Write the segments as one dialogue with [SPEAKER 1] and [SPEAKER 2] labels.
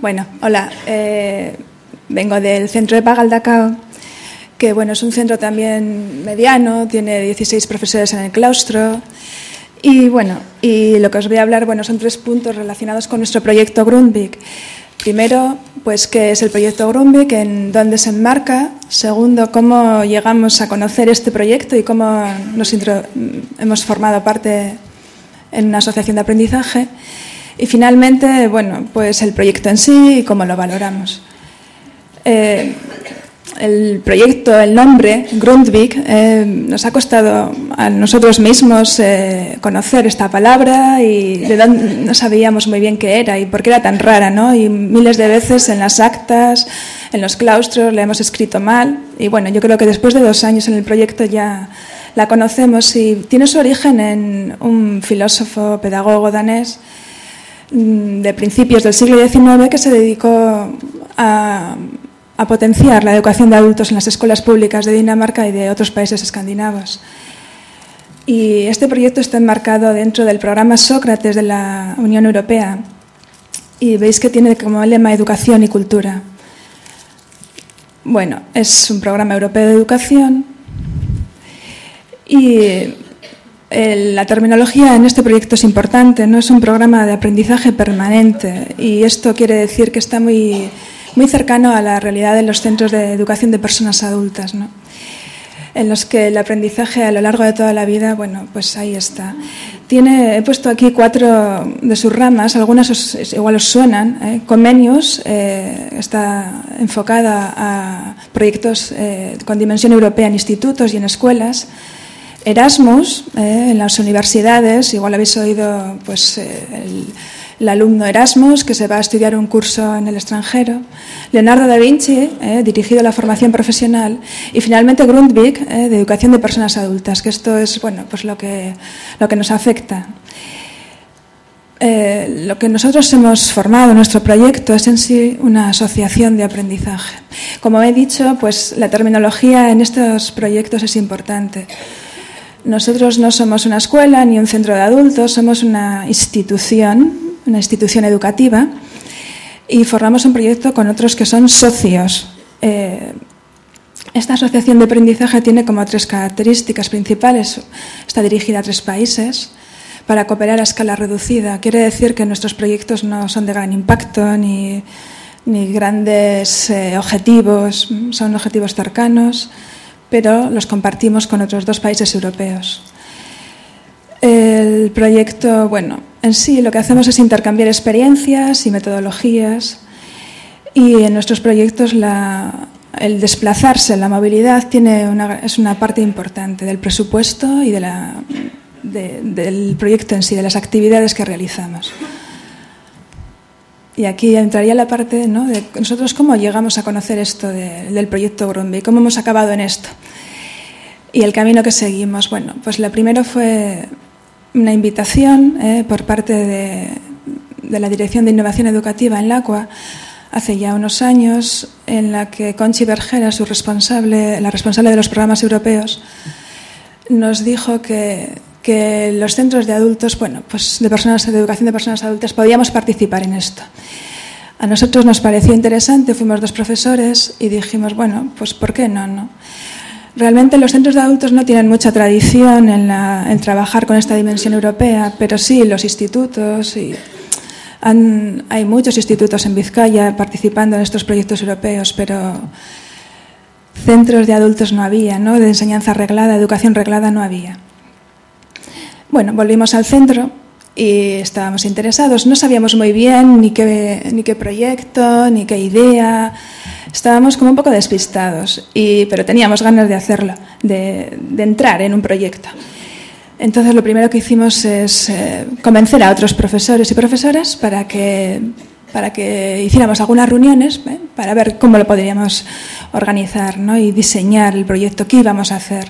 [SPEAKER 1] Bueno, hola. Vengo del centro de Pagaldacao, que bueno, es un centro también mediano, tiene 16 profesores en el claustro. Y bueno, y lo que os voy a hablar, bueno, son 3 puntos relacionados con nuestro proyecto Grundtvig. Primero, pues qué es el proyecto Grundtvig, en dónde se enmarca. Segundo, cómo llegamos a conocer este proyecto y cómo hemos formado parte en una asociación de aprendizaje. Y finalmente, bueno, pues el proyecto en sí y cómo lo valoramos. El proyecto, el nombre, Grundtvig, nos ha costado a nosotros mismos conocer esta palabra y no sabíamos muy bien qué era y por qué era tan rara, ¿no? Y miles de veces en las actas, en los claustros, la hemos escrito mal. Y bueno, yo creo que después de 2 años en el proyecto ya la conocemos y tiene su origen en un filósofo, pedagogo danés de principios del siglo XIX que se dedicó a potenciar la educación de adultos en las escuelas públicas de Dinamarca y de otros países escandinavos. Y este proyecto está enmarcado dentro del programa Sócrates de la Unión Europea y veis que tiene como lema educación y cultura. Bueno, es un programa europeo de educación y la terminología en este proyecto es importante, no es un programa de aprendizaje permanente y esto quiere decir que está muy cercano a la realidad de los centros de educación de personas adultas, ¿no? En los que el aprendizaje a lo largo de toda la vida, bueno, pues ahí está. He puesto aquí 4 de sus ramas, algunas igual os suenan. Comenius está enfocada a proyectos con dimensión europea en institutos y en escuelas. Erasmus, en las universidades, igual habéis oído pues, el alumno Erasmus, que se va a estudiar un curso en el extranjero. Leonardo da Vinci, dirigido a la formación profesional. Y finalmente Grundtvig, de educación de personas adultas, que esto es bueno, pues lo que nos afecta. Lo que nosotros hemos formado en nuestro proyecto es en sí una asociación de aprendizaje. Como he dicho, pues la terminología en estos proyectos es importante. Nosotros no somos una escuela ni un centro de adultos, somos una institución educativa y formamos un proyecto con otros que son socios. Esta asociación de aprendizaje tiene como 3 características principales. Está dirigida a 3 países para cooperar a escala reducida. Quiere decir que nuestros proyectos no son de gran impacto ni grandes objetivos, son objetivos cercanos, pero los compartimos con otros 2 países europeos. El proyecto, bueno, en sí lo que hacemos es intercambiar experiencias y metodologías y en nuestros proyectos el desplazarse, la movilidad es una parte importante del presupuesto y del proyecto en sí, de las actividades que realizamos. Y aquí entraría la parte, ¿no?, de nosotros cómo llegamos a conocer esto del proyecto Grundtvig, cómo hemos acabado en esto y el camino que seguimos. Bueno, pues lo primero fue una invitación por parte de la Dirección de Innovación Educativa en LACUA hace ya unos años, en la que Conchi Bergera, la responsable de los programas europeos, nos dijo que los centros de adultos, bueno, pues de educación de personas adultas, podíamos participar en esto. A nosotros nos pareció interesante, fuimos 2 profesores y dijimos, bueno, pues ¿por qué no? Realmente los centros de adultos no tienen mucha tradición en trabajar con esta dimensión europea, pero sí los institutos y hay muchos institutos en Vizcaya participando en estos proyectos europeos, pero centros de adultos no había, ¿no? De enseñanza reglada, educación reglada no había. Bueno, volvimos al centro y estábamos interesados. No sabíamos muy bien ni qué proyecto, ni qué idea. Estábamos como un poco despistados, pero teníamos ganas de hacerlo, de entrar en un proyecto. Entonces lo primero que hicimos es convencer a otros profesores y profesoras para que hiciéramos algunas reuniones para ver cómo lo podríamos organizar, ¿no?, y diseñar el proyecto que íbamos a hacer.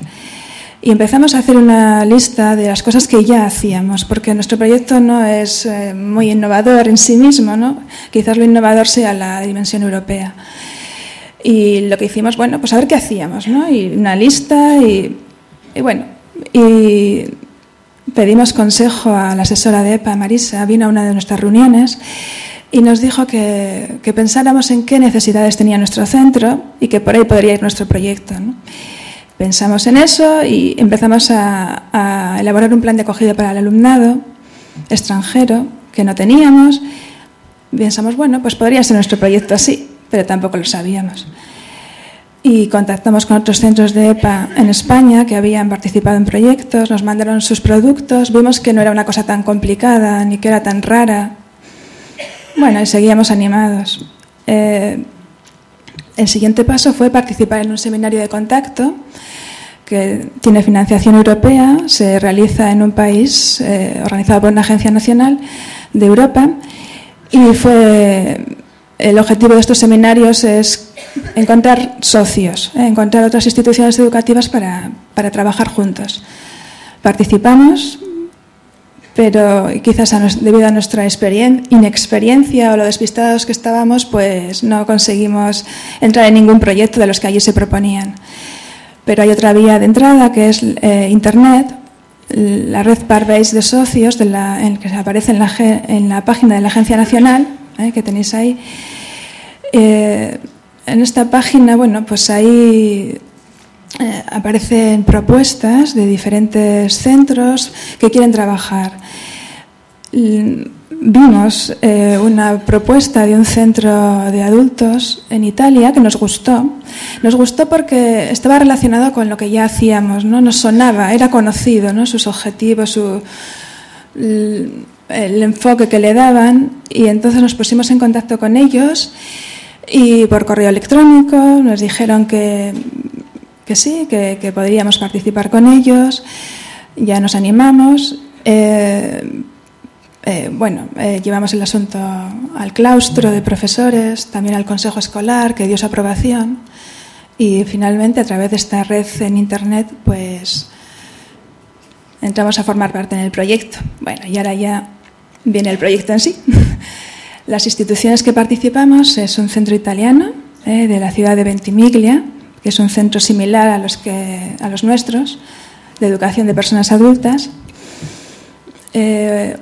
[SPEAKER 1] Y empezamos a hacer una lista de las cosas que ya hacíamos, porque nuestro proyecto no es muy innovador en sí mismo, ¿no? Quizás lo innovador sea la dimensión europea. Y lo que hicimos, bueno, pues a ver qué hacíamos, ¿no? Y una lista y pedimos consejo a la asesora de EPA, Marisa, vino a una de nuestras reuniones y nos dijo que pensáramos en qué necesidades tenía nuestro centro y que por ahí podría ir nuestro proyecto, ¿no? Pensamos en eso y empezamos a elaborar un plan de acogida para el alumnado extranjero que no teníamos. Pensamos, bueno, pues podría ser nuestro proyecto así, pero tampoco lo sabíamos. Y contactamos con otros centros de EPA en España que habían participado en proyectos, nos mandaron sus productos, vimos que no era una cosa tan complicada ni que era tan rara. Bueno, y seguíamos animados. El siguiente paso fue participar en un seminario de contacto que tiene financiación europea, se realiza en un país organizado por una agencia nacional de Europa, y el objetivo de estos seminarios es encontrar socios, encontrar otras instituciones educativas para trabajar juntos. Participamos, pero quizás debido a nuestra inexperiencia o lo despistados que estábamos, pues no conseguimos entrar en ningún proyecto de los que allí se proponían. Pero hay otra vía de entrada, que es Internet, la red Parbase de socios que aparece en la página de la Agencia Nacional, que tenéis ahí. En esta página, bueno, pues ahí aparecen propuestas de diferentes centros que quieren trabajar. Vimos una propuesta de un centro de adultos en Italia que nos gustó. Nos gustó porque estaba relacionado con lo que ya hacíamos, ¿no? Nos sonaba, era conocido, ¿no? Sus objetivos, el enfoque que le daban, y entonces nos pusimos en contacto con ellos y por correo electrónico nos dijeron que sí, que podríamos participar con ellos. Ya nos animamos. Llevamos el asunto al claustro de profesores, también al consejo escolar, que dio su aprobación, y finalmente a través de esta red en Internet pues entramos a formar parte en el proyecto. Bueno, y ahora ya viene el proyecto en sí. Las instituciones que participamos es un centro italiano de la ciudad de Ventimiglia, que es un centro similar a los nuestros, de educación de personas adultas.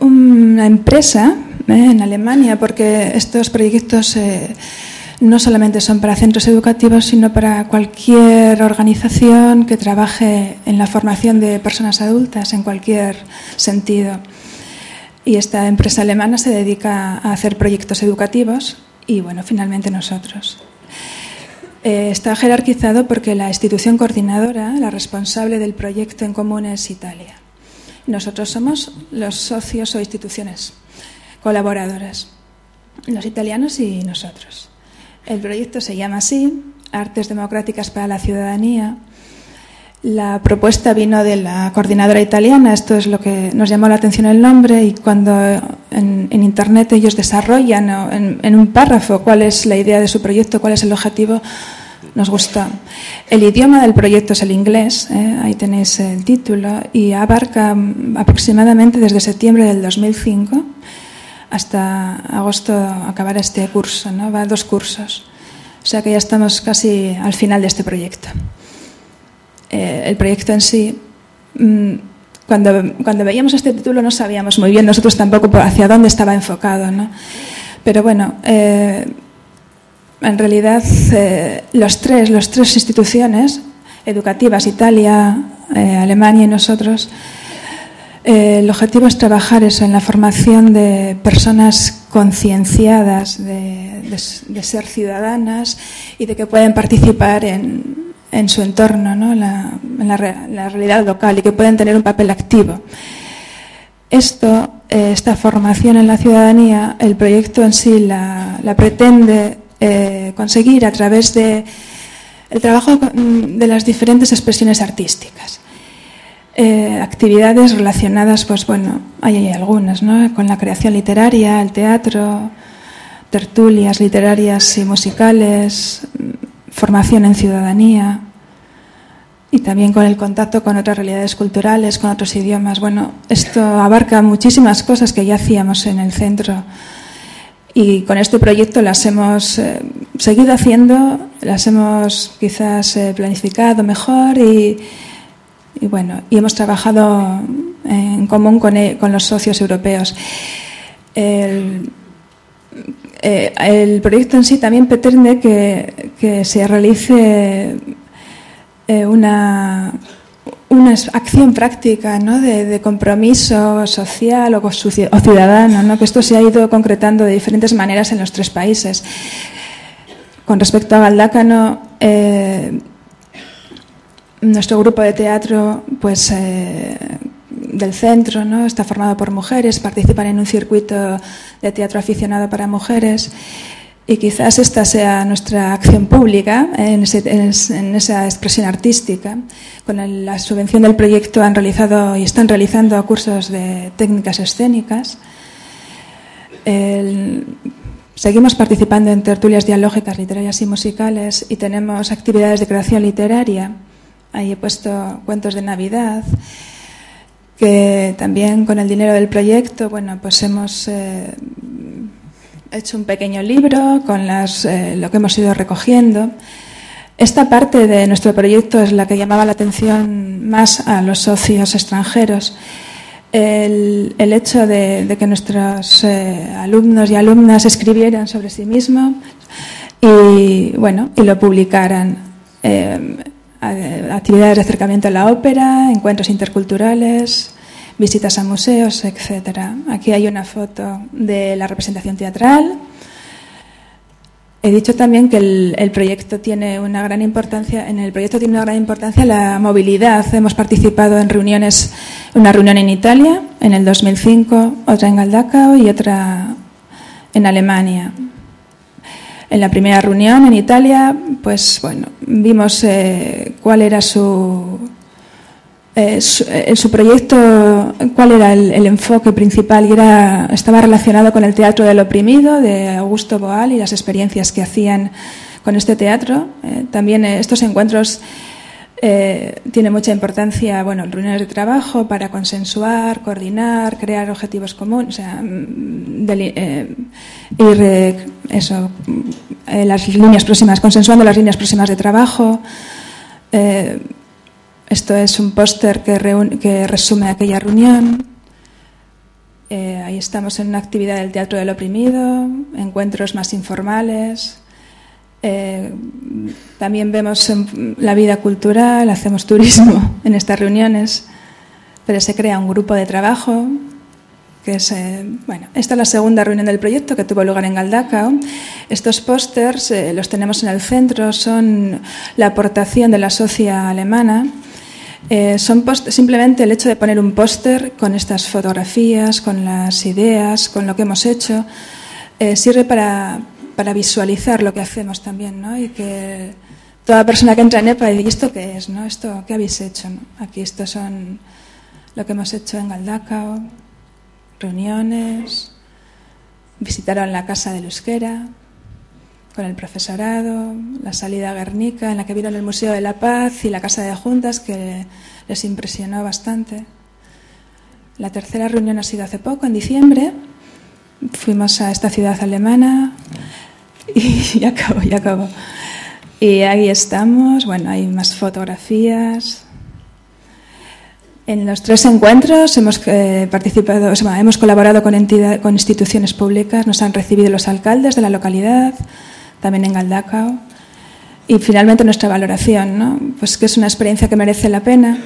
[SPEAKER 1] Una empresa en Alemania, porque estos proyectos no solamente son para centros educativos, sino para cualquier organización que trabaje en la formación de personas adultas en cualquier sentido. Y esta empresa alemana se dedica a hacer proyectos educativos y, bueno, finalmente nosotros. Está jerarquizado porque la institución coordinadora, la responsable del proyecto en común, es Italia. Nosotros somos los socios o instituciones colaboradoras, los italianos y nosotros. El proyecto se llama así, Artes Democráticas para la Ciudadanía. La propuesta vino de la coordinadora italiana, esto es lo que nos llamó la atención el nombre, y cuando en Internet ellos desarrollan en un párrafo cuál es la idea de su proyecto, cuál es el objetivo, nos gustó. El idioma del proyecto es el inglés, ahí tenéis el título, y abarca aproximadamente desde septiembre del 2005 hasta agosto acabar este curso, ¿no? Va a 2 cursos, o sea que ya estamos casi al final de este proyecto. El proyecto en sí, cuando veíamos este título no sabíamos muy bien nosotros tampoco hacia dónde estaba enfocado, ¿no? Pero bueno, en realidad las tres instituciones educativas, Italia, Alemania y nosotros, el objetivo es trabajar eso, en la formación de personas concienciadas de ser ciudadanas y de que pueden participar en su entorno, ¿no? en la realidad local, y que pueden tener un papel activo. Esta formación en la ciudadanía, el proyecto en sí la pretende conseguir a través del trabajo de las diferentes expresiones artísticas. Actividades relacionadas, pues bueno, hay algunas, ¿no? Con la creación literaria, el teatro, tertulias literarias y musicales, formación en ciudadanía, y también con el contacto con otras realidades culturales, con otros idiomas. Bueno, esto abarca muchísimas cosas que ya hacíamos en el centro, y con este proyecto las hemos seguido haciendo, las hemos quizás planificado mejor y hemos trabajado en común con los socios europeos. el proyecto en sí también pretende que se realice una acción práctica, ¿no?, de compromiso social o ciudadano, ¿no?, que esto se ha ido concretando de diferentes maneras en los 3 países. Con respecto a Galdácano, nuestro grupo de teatro, pues del centro, ¿no?, está formado por mujeres, participan en un circuito de teatro aficionado para mujeres, y quizás esta sea nuestra acción pública en esa expresión artística. Con la subvención del proyecto han realizado y están realizando cursos de técnicas escénicas. Seguimos participando en tertulias dialógicas, literarias y musicales, y tenemos actividades de creación literaria. Ahí he puesto cuentos de Navidad, que también con el dinero del proyecto, bueno, pues hemos hecho un pequeño libro con lo que hemos ido recogiendo. Esta parte de nuestro proyecto es la que llamaba la atención más a los socios extranjeros. El hecho de que nuestros alumnos y alumnas escribieran sobre sí mismos y lo publicaran. Actividades de acercamiento a la ópera, encuentros interculturales, visitas a museos, etcétera. Aquí hay una foto de la representación teatral. He dicho también que el proyecto tiene una gran importancia. En el proyecto tiene una gran importancia la movilidad. Hemos participado en reuniones, una reunión en Italia en el 2005, otra en Galdacao y otra en Alemania. En la primera reunión en Italia, pues bueno, vimos cuál era su proyecto, cuál era el enfoque principal, y estaba relacionado con el teatro del oprimido de Augusto Boal y las experiencias que hacían con este teatro. También estos encuentros tienen mucha importancia, reuniones de trabajo para consensuar, coordinar, crear objetivos comunes, o sea, las líneas próximas, consensuando las líneas próximas de trabajo. Esto es un póster que resume aquella reunión. Ahí estamos en una actividad del teatro del oprimido, encuentros más informales. También vemos la vida cultural, hacemos turismo en estas reuniones, pero se crea un grupo de trabajo que es, esta es la segunda reunión del proyecto que tuvo lugar en Galdacao. Estos pósters los tenemos en el centro, son la aportación de la socia alemana. Son simplemente el hecho de poner un póster con estas fotografías, con las ideas, con lo que hemos hecho, sirve para visualizar lo que hacemos también, ¿no? Y que toda persona que entra en EPA dice, ¿y esto qué es? ¿No? ¿Esto qué habéis hecho? ¿No? Aquí estos son lo que hemos hecho en Galdacao, reuniones, visitaron la Casa del Euskera con el profesorado, la salida a Guernica, en la que vieron el Museo de la Paz y la Casa de Juntas, que les impresionó bastante. La tercera reunión ha sido hace poco, en diciembre. Fuimos a esta ciudad alemana y ya acabo. Y ahí estamos, hay más fotografías. En los 3 encuentros hemos participado, hemos colaborado con instituciones públicas, nos han recibido los alcaldes de la localidad, también en Galdacao. Y finalmente nuestra valoración, ¿no? Pues que es una experiencia que merece la pena,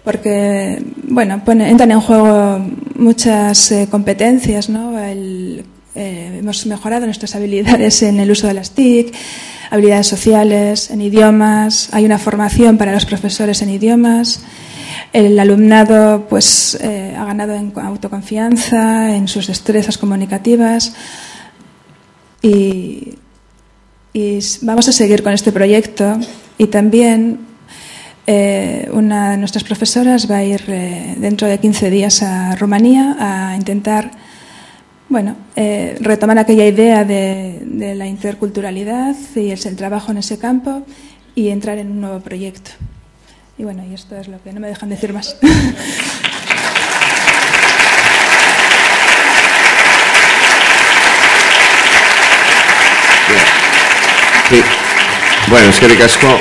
[SPEAKER 1] porque entran en juego muchas competencias, ¿no? Hemos mejorado nuestras habilidades en el uso de las TIC, habilidades sociales, en idiomas, hay una formación para los profesores en idiomas. El alumnado ha ganado en autoconfianza, en sus destrezas comunicativas, y vamos a seguir con este proyecto. Y también una de nuestras profesoras va a ir dentro de 15 días a Rumanía a intentar retomar aquella idea de la interculturalidad y el trabajo en ese campo y entrar en un nuevo proyecto. Y y esto es lo que no me dejan decir más.
[SPEAKER 2] Sí. Eskerrik asko.